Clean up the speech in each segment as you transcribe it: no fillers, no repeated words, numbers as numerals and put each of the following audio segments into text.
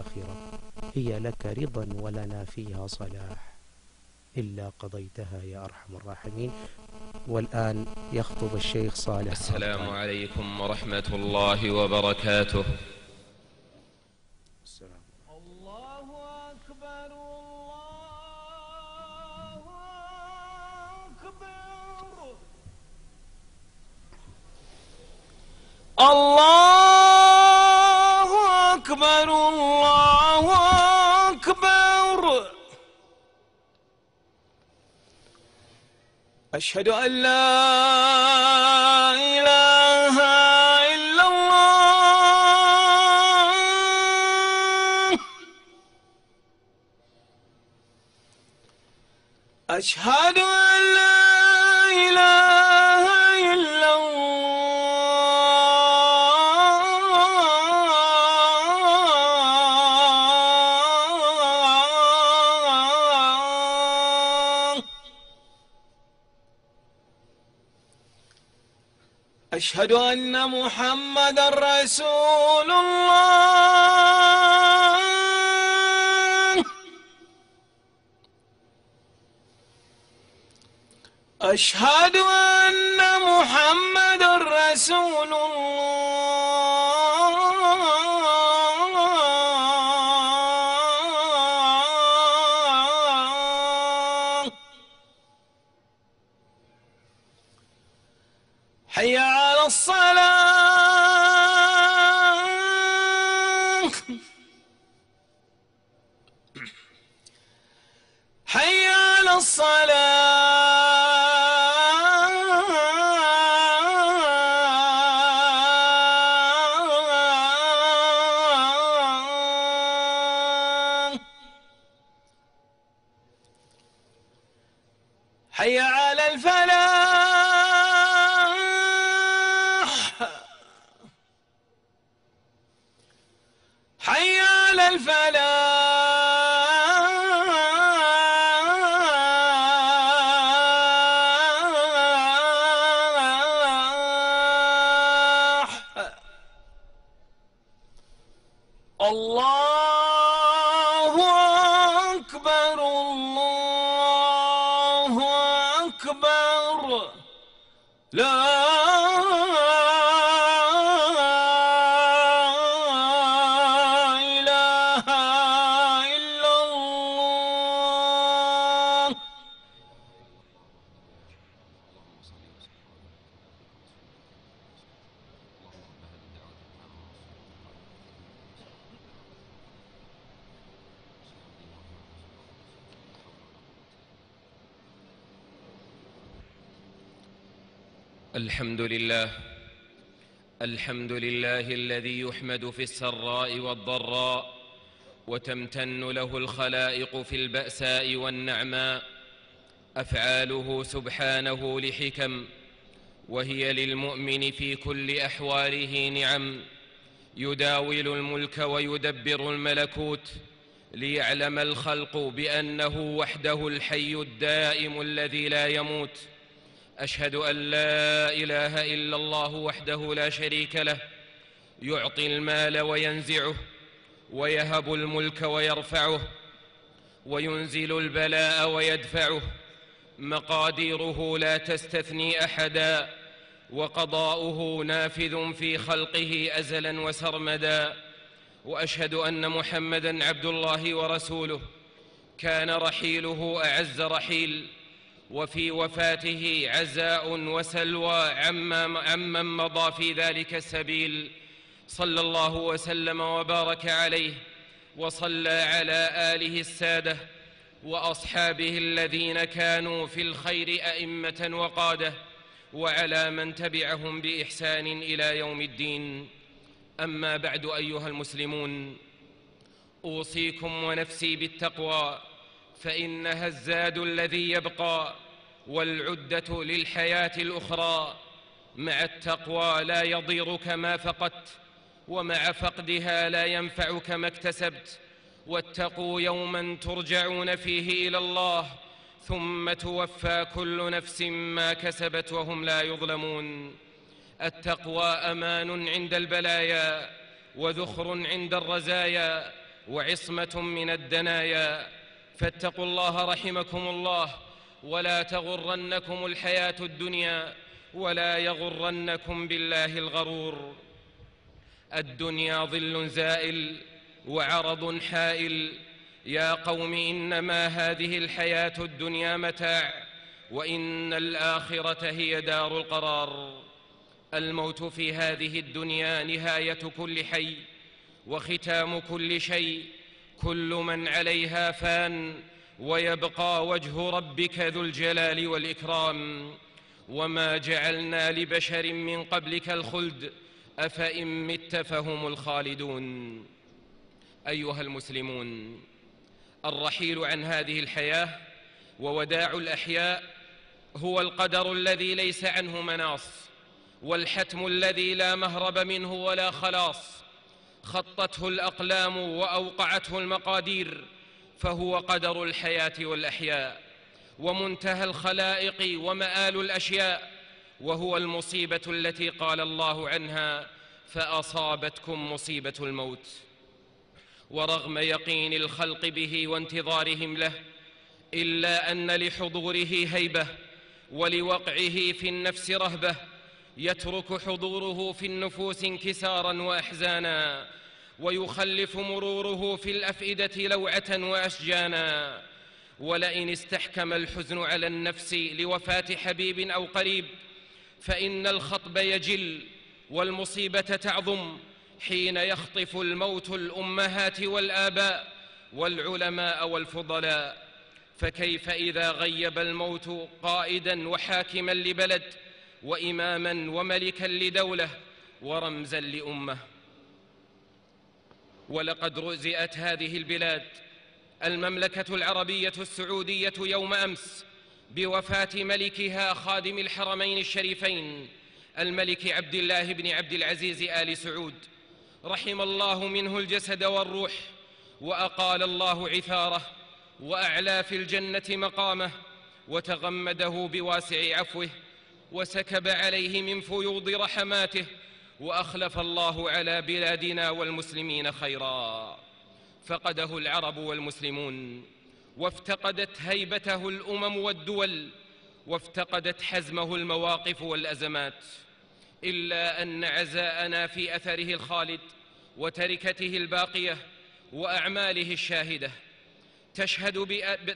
والآخرة هي لك رضا ولنا فيها صلاح إلا قضيتها يا أرحم الراحمين. والآن يخطب الشيخ صالح. السلام عليكم ورحمة الله وبركاته. الله أكبر الله أكبر الله أكبر الله أكبر. أشهد أن لا إله إلا الله. أشهد أن لا إله إلا الله. أشهد أن محمدًا رسول الله. أشهد أن محمدًا رسول الله. حي على الصلاة. حي على الصلاة. حي على الفلاح. حي على الفلاح. الله أكبر الله أكبر. لا إله إلا الله. الحمد لله الذي يحمد في السراء والضراء وتمتن له الخلائق في البأساء والنعماء. أفعاله سبحانه لحكم، وهي للمؤمن في كل أحواله نعم. يداول الملك ويدبر الملكوت، ليعلم الخلق بأنه وحده الحي الدائم الذي لا يموت. أشهد أن لا إله إلا الله وحده لا شريك له، يعطي المال وينزعه، ويهب الملك ويرفعه، وينزل البلاء ويدفعه. مقاديره لا تستثني أحدا، وقضاؤه نافذ في خلقه أزلا وسرمدا. وأشهد أن محمدًا عبد الله ورسوله، كان رحيله أعز رحيل، وفي وفاته عزاء وسلوى عمن مضى في ذلك السبيل. صلى الله وسلم وبارك عليه، وصلى على آله السادة وأصحابه الذين كانوا في الخير أئمة وقادة، وعلى من تبعهم بإحسان إلى يوم الدين. أما بعد، أيها المسلمون، أوصيكم ونفسي بالتقوى، فإنها الزاد الذي يبقى والعدة للحياة الأخرى. مع التقوى لا يضيرك ما فقدت، ومع فقدها لا ينفعك ما اكتسبت. واتقوا يوما ترجعون فيه إلى الله، ثم توفى كل نفس ما كسبت وهم لا يظلمون. التقوى أمان عند البلايا، وذخر عند الرزايا، وعصمة من الدنايا، فاتقوا الله رحمكم الله، ولا تغرنكم الحياة الدنيا، ولا يغرنكم بالله الغرور. الدنيا ظل زائل وعرض حائل، يا قوم إنما هذه الحياة الدنيا متاع، وإن الآخرة هي دار القرار. الموت في هذه الدنيا نهاية كل حي وختام كل شيء، كل من عليها فان، ويبقى وجه ربك ذو الجلال والإكرام. وما جعلنا لبشر من قبلك الخلد أفإن مت فهم الخالدون. أيها المسلمون، الرحيل عن هذه الحياة ووداع الأحياء هو القدر الذي ليس عنه مناص، والحتم الذي لا مهرب منه ولا خلاص. خطته الأقلام وأوقعته المقادير، فهو قدر الحياة والأحياء، ومنتهى الخلائق ومآل الأشياء، وهو المصيبة التي قال الله عنها: فأصابتكم مصيبة الموت. ورغم يقين الخلق به وانتظارهم له، إلا أن لحضوره هيبة، ولوقعه في النفس رهبة، يترك حضوره في النفوس انكسارا وأحزانا، ويخلف مروره في الأفئدة لوعة وأشجانا. ولئن استحكم الحزن على النفس لوفاة حبيب أو قريب، فإن الخطب يجل والمصيبة تعظم حين يخطف الموت الأمهات والآباء والعلماء والفضلاء. فكيف إذا غيب الموت قائدا وحاكما لبلد، وإماما وملكا لدولة، ورمزا لأمة؟ ولقد رزئت هذه البلاد المملكة العربية السعودية يوم أمس بوفاة ملكها خادم الحرمين الشريفين الملك عبد الله بن عبد العزيز آل سعود، رحم الله منه الجسد والروح، وأقال الله عثاره، وأعلى في الجنة مقامه، وتغمده بواسع عفوه، وسكب عليه من فيوض رحماته، وأخلف الله على بلادنا والمسلمين خيرا. فقده العرب والمسلمون، وافتقدت هيبته الأمم والدول، وافتقدت حزمه المواقف والأزمات، إلا أن عزاءنا في أثره الخالد وتركته الباقية وأعماله الشاهدة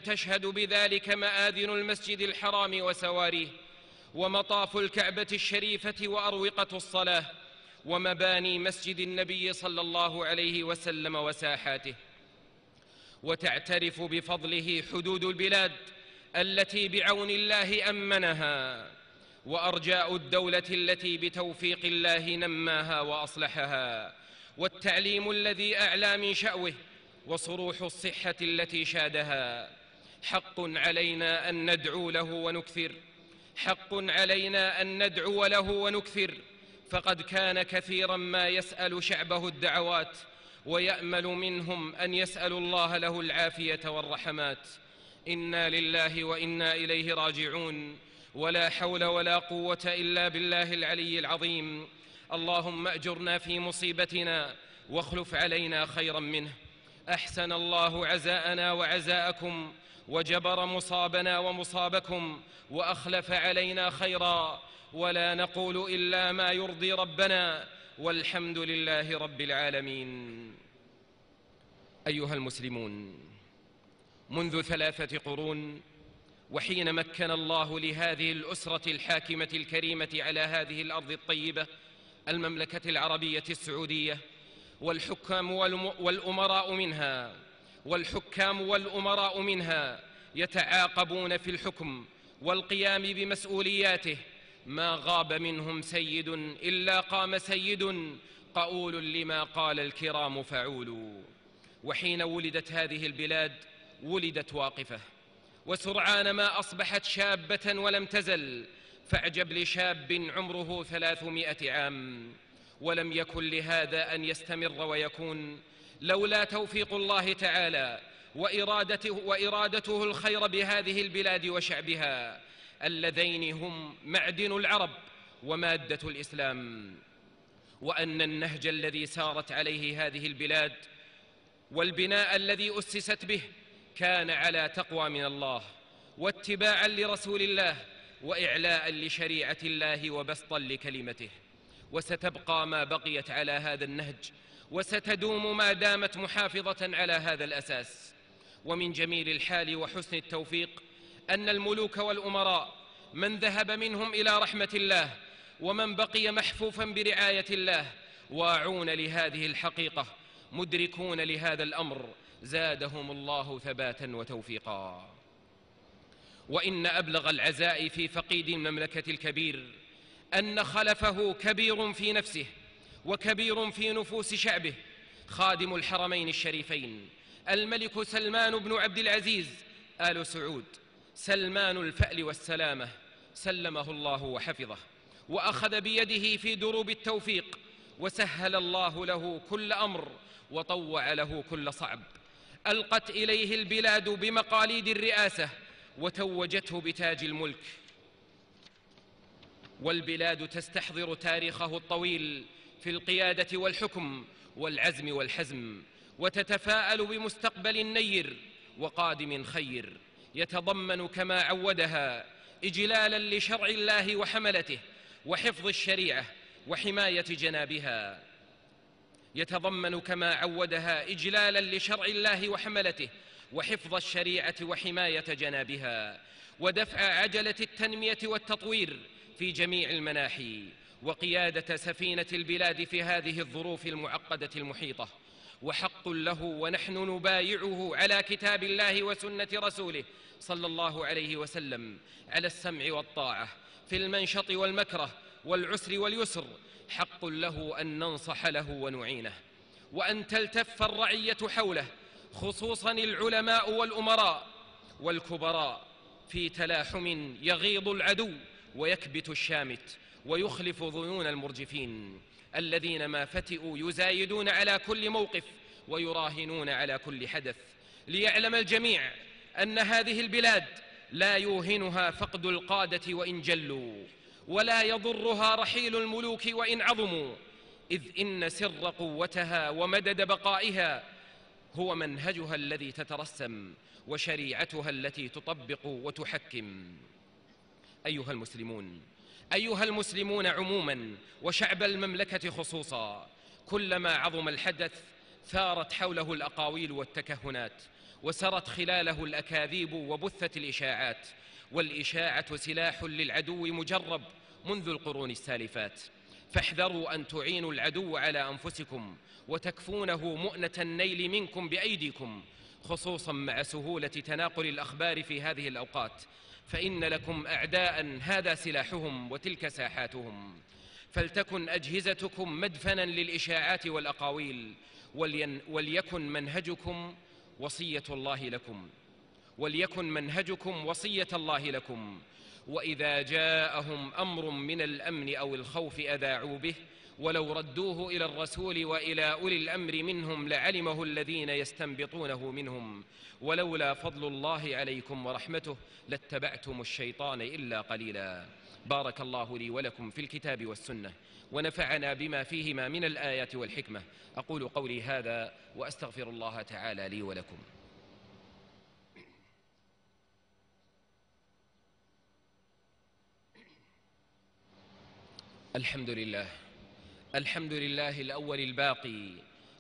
تشهد بذلك مآذن المسجد الحرام وسواريه، ومطاف الكعبة الشريفة وأروقة الصلاة، ومباني مسجد النبي صلى الله عليه وسلم وساحاته. وتعترف بفضله حدود البلاد التي بعون الله أمنها، وأرجاء الدولة التي بتوفيق الله نماها وأصلحها، والتعليم الذي أعلى من شأوه، وصروح الصحة التي شادها. حق علينا أن ندعو له ونكثر، حق علينا أن ندعو له ونكثر، فقد كان كثيرا ما يسأل شعبه الدعوات، ويأمل منهم أن يسألوا الله له العافية والرحمات. إنا لله وإنا إليه راجعون، ولا حول ولا قوة إلا بالله العلي العظيم. اللهم أجرنا في مصيبتنا واخلف علينا خيرا منه. أحسن الله عزاءنا وعزاءكم، وجبر مصابنا ومصابكم، وأخلف علينا خيرا، ولا نقول إلا ما يرضي ربنا، والحمد لله رب العالمين. أيها المسلمون، منذ 3 قرون، وحين مكن الله لهذه الأسرة الحاكمة الكريمة على هذه الأرض الطيبة المملكة العربية السعودية، والحكام والأمراء منها يتعاقبون في الحكم والقيام بمسؤولياته، ما غاب منهم سيد إلا قام سيد، قؤول لما قال الكرام فعول. وحين ولدت هذه البلاد ولدت واقفة، وسرعان ما أصبحت شابة ولم تزل، فاعجب لشاب عمره 300 عام، ولم يكن لهذا أن يستمر ويكون لولا توفيق الله تعالى وإرادته الخير بهذه البلاد وشعبها، اللذين هم معدن العرب ومادة الإسلام. وأن النهج الذي سارت عليه هذه البلاد والبناء الذي أسست به كان على تقوى من الله واتباعا لرسول الله وإعلاء لشريعة الله وبسطا لكلمته، وستبقى ما بقيت على هذا النهج، وستدوم ما دامت محافظة على هذا الأساس. ومن جميل الحال وحسن التوفيق أن الملوك والأمراء من ذهب منهم إلى رحمة الله ومن بقي محفوفا برعاية الله واعون لهذه الحقيقة مدركون لهذا الأمر زادهم الله ثباتا وتوفيقا. وإن أبلغ العزاء في فقيد المملكة الكبير أن خلفه كبير في نفسه وكبير في نفوس شعبه، خادم الحرمين الشريفين الملك سلمان بن عبد العزيز آل سعود، سلمان الفأل والسلامة، سلمه الله وحفظه، وأخذ بيده في دروب التوفيق، وسهل الله له كل أمر وطوع له كل صعب. ألقت إليه البلاد بمقاليد الرئاسة وتوجته بتاج الملك، والبلاد تستحضر تاريخه الطويل في القيادة والحكم والعزم والحزم، وتتفاءل بمستقبل نير وقادم خير يتضمن كما عودها إجلالا لشرع الله وحملته وحفظ الشريعة وحماية جنابها، يتضمن كما عودها إجلالا لشرع الله وحملته وحفظ الشريعة وحماية جنابها، ودفع عجلة التنمية والتطوير في جميع المناحي، وقيادة سفينة البلاد في هذه الظروف المعقدة المحيطة. وحق له ونحن نبايعه على كتاب الله وسنة رسوله صلى الله عليه وسلم على السمع والطاعة في المنشط والمكره والعسر واليسر، حق له أن ننصح له ونعينه، وأن تلتف الرعية حوله، خصوصا العلماء والأمراء والكبراء، في تلاحم يغيظ العدو ويكبت الشامت ويخلف ظنون المرجفين الذين ما فتئوا يزايدون على كل موقف ويراهنون على كل حدث. ليعلم الجميع أن هذه البلاد لا يوهنها فقد القادة وإن جلوا، ولا يضرها رحيل الملوك وإن عظموا، إذ إن سر قوتها ومدد بقائها هو منهجها الذي تترسم وشريعتها التي تطبق وتحكم. أيها المسلمون عموما وشعب المملكة خصوصا، كلما عظم الحدث ثارت حوله الأقاويل والتكهنات، وسرت خلاله الأكاذيب وبثت الإشاعات، والإشاعة سلاح للعدو مجرب منذ القرون السالفات، فاحذروا أن تعينوا العدو على أنفسكم وتكفونه مؤنة النيل منكم بأيديكم، خصوصا مع سهولة تناقل الأخبار في هذه الأوقات، فإن لكم أعداء هذا سلاحهم وتلك ساحاتهم. فلتكن أجهزتكم مدفنا للإشاعات والأقاويل، وليكن منهجكم وصية الله لكم، وإذا جاءهم أمر من الأمن أو الخوف أذاعوا به، ولو ردوه إلى الرسول وإلى أولي الأمر منهم لعلمه الذين يستنبطونه منهم، ولولا فضل الله عليكم ورحمته لاتبعتم الشيطان إلا قليلا. بارك الله لي ولكم في الكتاب والسنة، ونفعنا بما فيهما من الآيات والحكمة. أقول قولي هذا وأستغفر الله تعالى لي ولكم. الحمد لله الأول الباقي،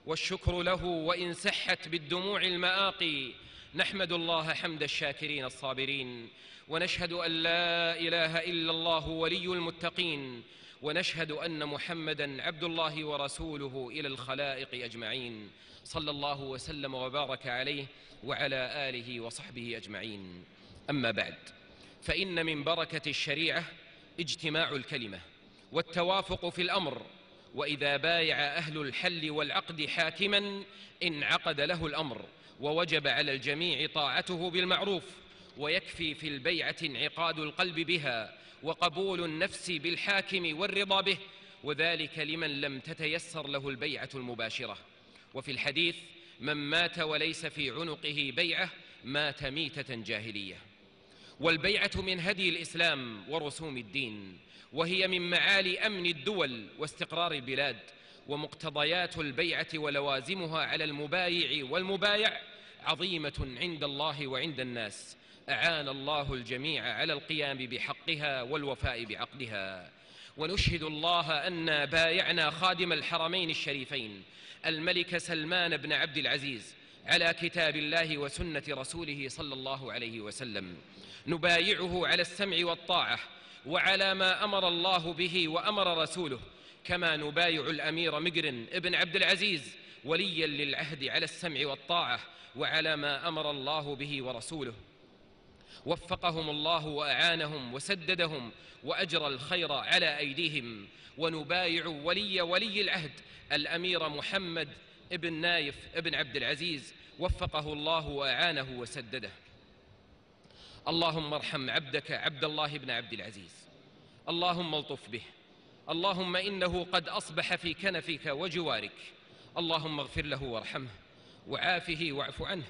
والشكر له وإن سحت بالدموع المآقي. نحمد الله حمد الشاكرين الصابرين، ونشهد أن لا إله إلا الله ولي المتقين، ونشهد أن محمدًا عبد الله ورسوله إلى الخلائق أجمعين، صلى الله وسلم وبارك عليه وعلى آله وصحبه أجمعين. أما بعد، فإن من بركة الشريعة اجتماع الكلمة والتوافق في الأمر، وإذا بايع أهل الحل والعقد حاكماً انعقد له الأمر، ووجب على الجميع طاعته بالمعروف، ويكفي في البيعة انعقاد القلب بها وقبول النفس بالحاكم والرضا به، وذلك لمن لم تتيسر له البيعة المباشرة. وفي الحديث: من مات وليس في عنقه بيعة مات ميتة جاهلية. والبيعة من هدي الإسلام ورسوم الدين، وهي من معالي أمن الدول واستقرار البلاد، ومقتضيات البيعة ولوازمها على المبايع والمبايع عظيمة عند الله وعند الناس. أعان الله الجميع على القيام بحقها والوفاء بعقدها. ونشهد الله أن بايعنا خادم الحرمين الشريفين الملك سلمان بن عبد العزيز على كتاب الله وسنة رسوله صلى الله عليه وسلم. نبايعه على السمع والطاعة وعلى ما أمر الله به وأمر رسوله، كما نبايع الأمير مقرن ابن عبد العزيز وليا للعهد على السمع والطاعة وعلى ما أمر الله به ورسوله. وفقهم الله وأعانهم وسددهم وأجرى الخير على أيديهم. ونبايع ولي العهد الأمير محمد ابن نايف ابن عبد العزيز، وفقه الله وأعانه وسدده. اللهم ارحم عبدك عبد الله بن عبد العزيز، اللهم الطف به، اللهم إنه قد أصبح في كنفك وجوارك. اللهم اغفر له وارحمه وعافه واعف عنه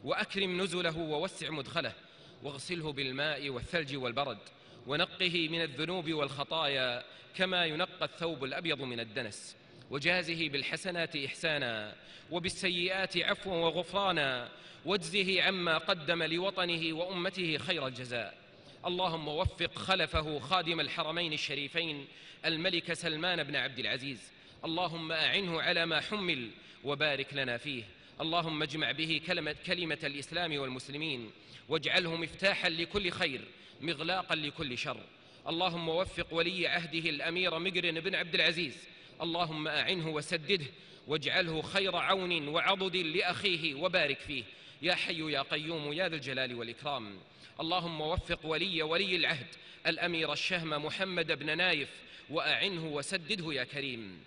وأكرم نزله ووسع مدخله واغسله بالماء والثلج والبرد ونقه من الذنوب والخطايا كما ينقى الثوب الأبيض من الدنس، وجازه بالحسنات إحسانا وبالسيئات عفوا وغفرانا، واجزه عما قدم لوطنه وأمته خير الجزاء. اللهم وفق خلفه خادم الحرمين الشريفين الملك سلمان بن عبد العزيز، اللهم أعنه على ما حمل وبارك لنا فيه. اللهم اجمع به كلمة الإسلام والمسلمين، واجعله مفتاحا لكل خير مغلاقا لكل شر. اللهم وفق ولي عهده الأمير مقرن بن عبد العزيز، اللهم أعنه وسدده واجعله خير عون وعضد لأخيه وبارك فيه يا حي يا قيوم يا ذا الجلال والإكرام. اللهم وفق ولي العهد الأمير الشهم محمد بن نايف وأعنه وسدده يا كريم.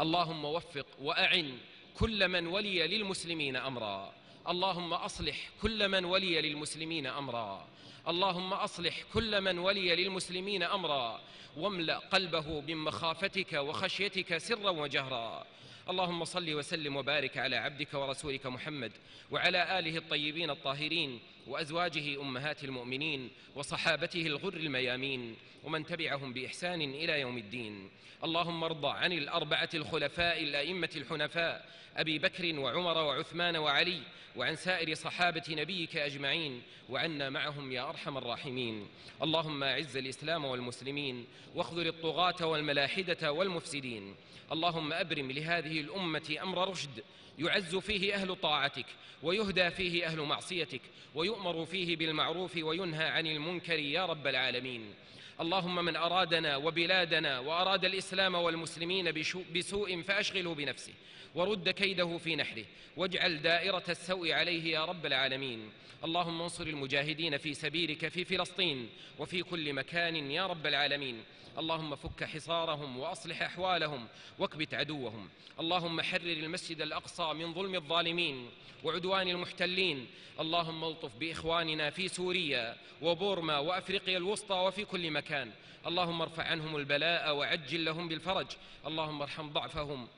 اللهم وفق وأعن كل من ولي للمسلمين أمرا، اللهم أصلح كل من ولي للمسلمين أمرا، اللهم أصلح كل من ولي للمسلمين أمرا، واملأ قلبه من مخافتك وخشيتك سرا وجهرا. اللهم صل وسلم وبارك على عبدك ورسولك محمد وعلى آله الطيبين الطاهرين وأزواجه أمهات المؤمنين وصحابته الغر الميامين ومن تبعهم بإحسان إلى يوم الدين. اللهم ارض عن الأربعة الخلفاء الأئمة الحنفاء أبي بكر وعمر وعثمان وعلي، وعن سائر صحابة نبيك أجمعين، وعنا معهم يا أرحم الراحمين. اللهم أعز الإسلام والمسلمين واخذل الطغاة والملاحدة والمفسدين. اللهم أبرم لهذه الأمة أمر رشد يعز فيه أهل طاعتك ويهدى فيه أهل معصيتك ويؤمر فيه بالمعروف وينهى عن المنكر يا رب العالمين. اللهم من أرادنا وبلادنا وأراد الإسلام والمسلمين بسوء فأشغله بنفسه ورد كيده في نحره واجعل دائرة السوء عليه يا رب العالمين. اللهم انصر المجاهدين في سبيلك في فلسطين وفي كل مكان يا رب العالمين. اللهم فك حصارهم وأصلح أحوالهم واكبت عدوهم. اللهم حرر المسجد الأقصى من ظلم الظالمين وعدوان المحتلين. اللهم الطف بإخواننا في سوريا وبورما وأفريقيا الوسطى وفي كل مكان. اللهم ارفع عنهم البلاء وعجل لهم بالفرج. اللهم ارحم ضعفهم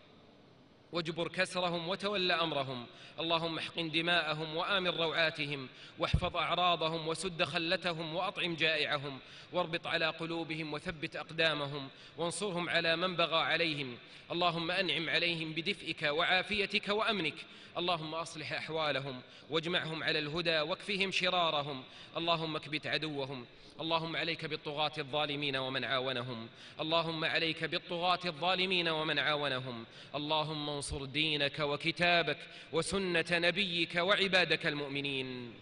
واجبر كسرهم وتول أمرهم. اللهم احقن دماءهم وآمن روعاتهم واحفظ أعراضهم وسد خلتهم وأطعم جائعهم واربط على قلوبهم وثبت أقدامهم وانصرهم على من بغى عليهم. اللهم أنعم عليهم بدفئك وعافيتك وأمنك. اللهم أصلح أحوالهم واجمعهم على الهدى واكفهم شرارهم. اللهم اكبت عدوهم. اللهم عليك بالطغاة الظالمين ومن عاونهم. اللهم عليك بالطغاة الظالمين ومن عاونهم. اللهم انصر دينك وكتابك وسنة نبيك وعبادك المؤمنين.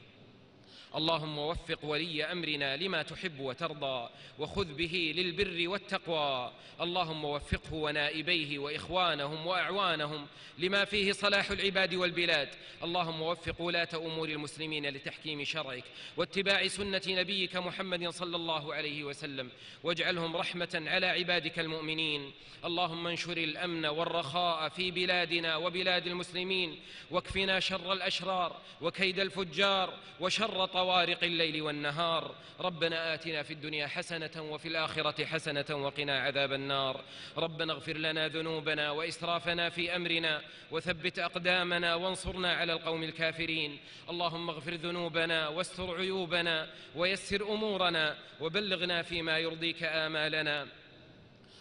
اللهم وفق ولي أمرنا لما تحب وترضى وخذ به للبر والتقوى. اللهم وفقه ونائبيه وإخوانهم وأعوانهم لما فيه صلاح العباد والبلاد. اللهم وفق ولاة أمور المسلمين لتحكيم شرعك واتباع سنة نبيك محمد صلى الله عليه وسلم واجعلهم رحمة على عبادك المؤمنين. اللهم انشر الأمن والرخاء في بلادنا وبلاد المسلمين واكفنا شر الأشرار وكيد الفجار وشر طوارق الليل والنهار. ربنا آتنا في الدنيا حسنة وفي الآخرة حسنة وقنا عذاب النار. ربنا اغفر لنا ذنوبنا وإسرافنا في أمرنا وثبت أقدامنا وانصرنا على القوم الكافرين. اللهم اغفر ذنوبنا واستر عيوبنا ويسر أمورنا وبلغنا فيما يرضيك آمالنا.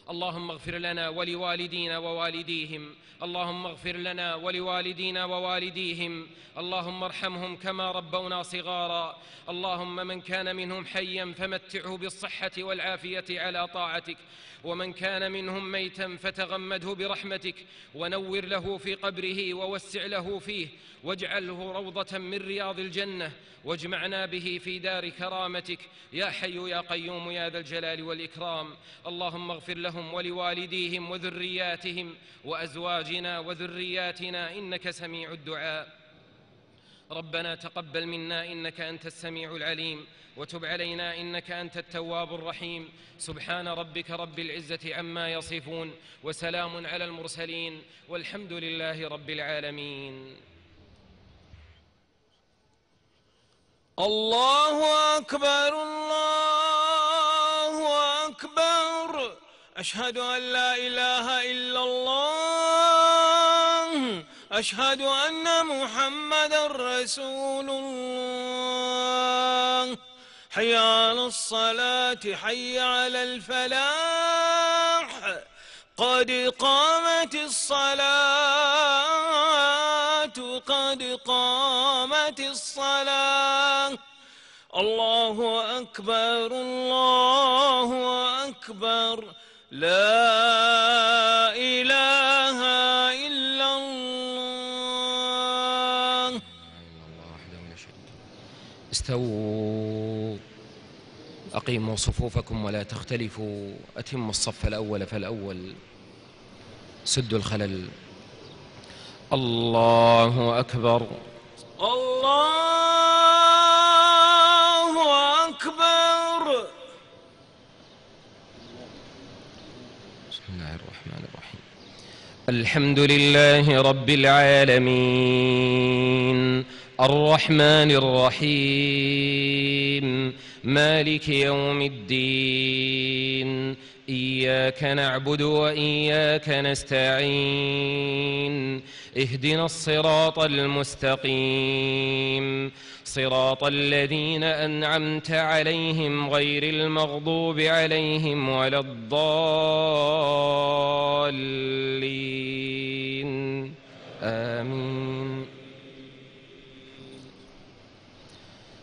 اللهم اغفر لنا ولوالدينا ووالديهم، اللهم اغفر لنا ولوالدينا ووالديهم، اللهم ارحمهم كما ربونا صغارا. اللهم من كان منهم حيا فمتعه بالصحة والعافية على طاعتك، ومن كان منهم ميتا فتغمده برحمتك، ونور له في قبره ووسع له فيه، واجعله روضة من رياض الجنة، واجمعنا به في دار كرامتك يا حي يا قيوم يا ذا الجلال والإكرام. اللهم اغفر لهم ولوالديهم وذرياتهم وأزواجنا وذرياتنا إنك سميع الدعاء. ربنا تقبل منا إنك أنت السميع العليم، وتب علينا إنك أنت التواب الرحيم. سبحان ربك رب العزة عما يصفون، وسلام على المرسلين، والحمد لله رب العالمين. الله أكبر الله أكبر، أشهد أن لا إله إلا الله، أشهد أن محمدا رسول الله. حي على الصلاة حي على الفلاح، قد قامت الصلاة قد قامت الصلاة. الله أكبر الله أكبر، لا إله إلا الله. استووا، أقيموا صفوفكم ولا تختلفوا، أتموا الصف الأول فالأول، سدوا الخلل. الله أكبر الله أكبر. بسم الله الرحمن الرحيم. الحمد لله رب العالمين، الرحمن الرحيم، مالك يوم الدين، إياك نعبد وإياك نستعين، اهدنا الصراط المستقيم، صراط الذين أنعمت عليهم غير المغضوب عليهم ولا الضالين، آمين.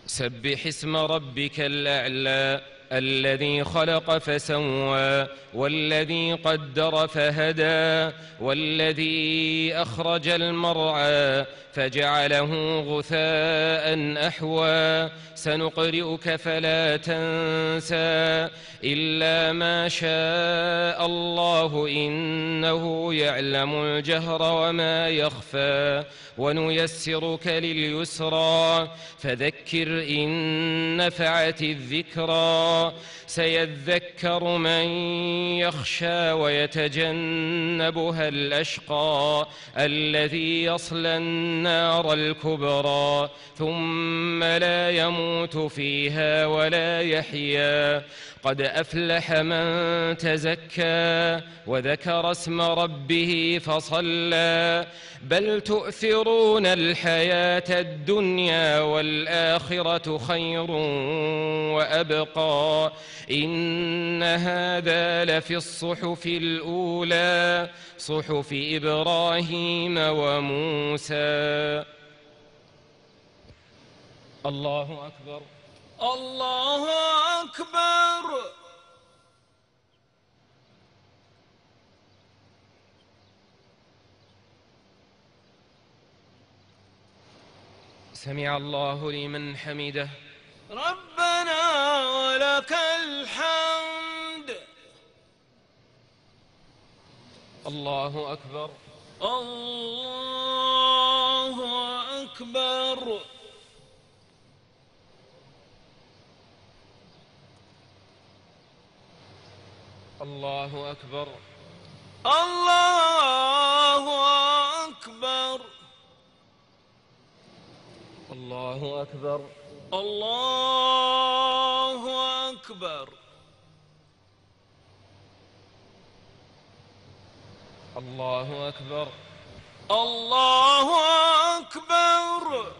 سبح اسم ربك الأعلى، الذي خلق فسوى، والذي قدر فهدى، والذي أخرج المرعى فجعله غثاء أحوى. سنقرئك فلا تنسى إلا ما شاء الله، إنه يعلم الجهر وما يخفى. ونيسرك لليسرى، فذكر إن نفعت الذكرى. سيذكر من يخشى ويتجنبها الأشقى، الذي يصلى النار الكبرى، ثم لا يموت فيها ولا يحيا. قد أفلح من تزكى وذكر اسم ربه فصلى. بل تؤثرون الحياة الدنيا والآخرة خير وأبقى. إن هذا لفي الصحف الأولى، صحف إبراهيم وموسى. الله أكبر الله أكبر. سمع الله لمن حمده. ربنا ولك الحمد. الله أكبر الله أكبر. الله أكبر الله أكبر. الله أكبر الله أكبر. الله أكبر الله أكبر.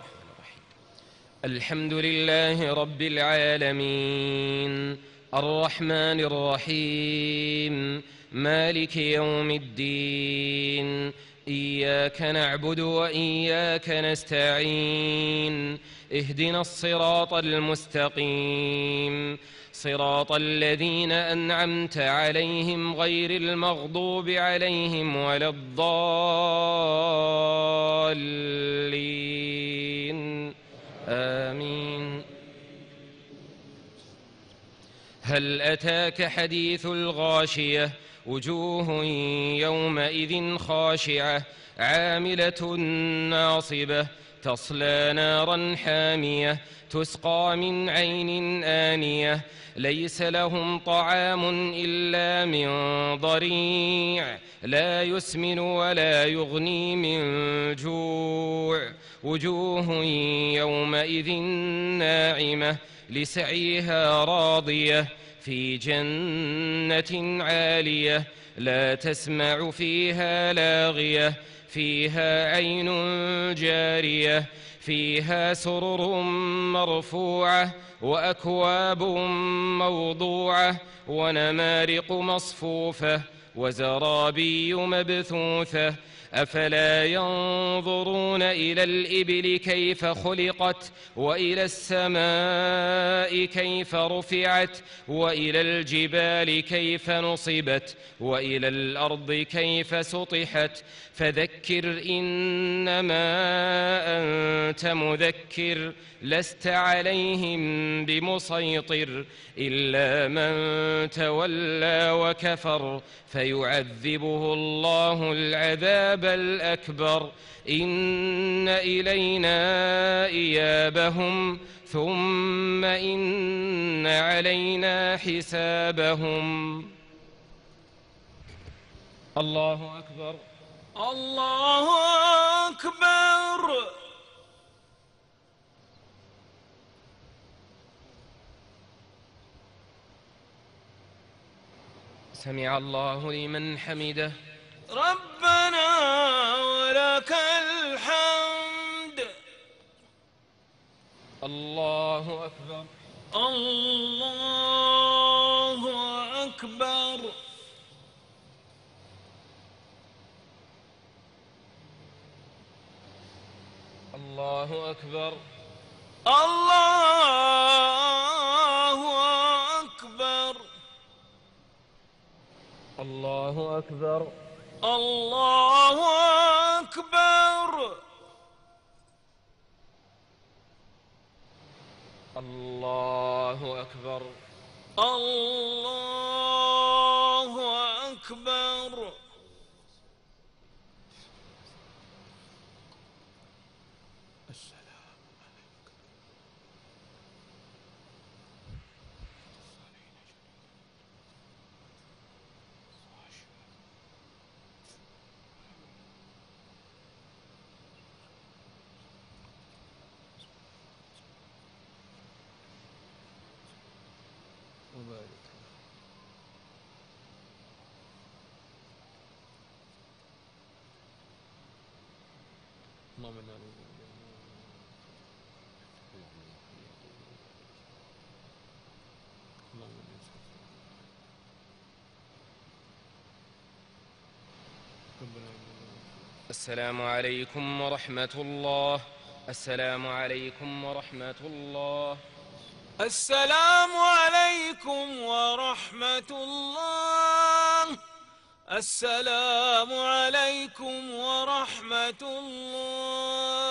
الحمد لله رب العالمين، الرحمن الرحيم، مالك يوم الدين. إياك نعبد وإياك نستعين. اهدنا الصراط المستقيم، صراط الذين أنعمت عليهم غير المغضوب عليهم ولا الضالين. آمين. هل أتاك حديث الغاشية؟ وجوه يومئذ خاشعة عاملة ناصبة تصلى نارا حامية تسقى من عين آنية ليس لهم طعام إلا من ضريع لا يسمن ولا يغني من جوع. وجوه يومئذ ناعمة لسعيها راضية في جنة عالية لا تسمع فيها لاغية فيها عين جارية فيها سرر مرفوعة وأكواب موضوعة ونمارق مصفوفة وزرابي مبثوثة. أفلا ينظرون إلى الإبل كيف خلقت وإلى السماء كيف رفعت وإلى الجبال كيف نصبت وإلى الأرض كيف سطحت. فذكر إنما أنت مذكر لست عليهم بمسيطر إلا من تولى وكفر فيعذبه الله العذاب الأكبر. إن إلينا إيابهم ثم إن علينا حسابهم. الله أكبر. الله أكبر. سمع الله لمن حمده. ربنا ولك الحمد. الله أكبر. الله أكبر. الله أكبر. الله أكبر. الله أكبر. الله أكبر. الله أكبر. الله أكبر. السلام عليكم ورحمة الله. السلام عليكم ورحمة الله. السلام عليكم ورحمة الله. السلام عليكم ورحمة الله.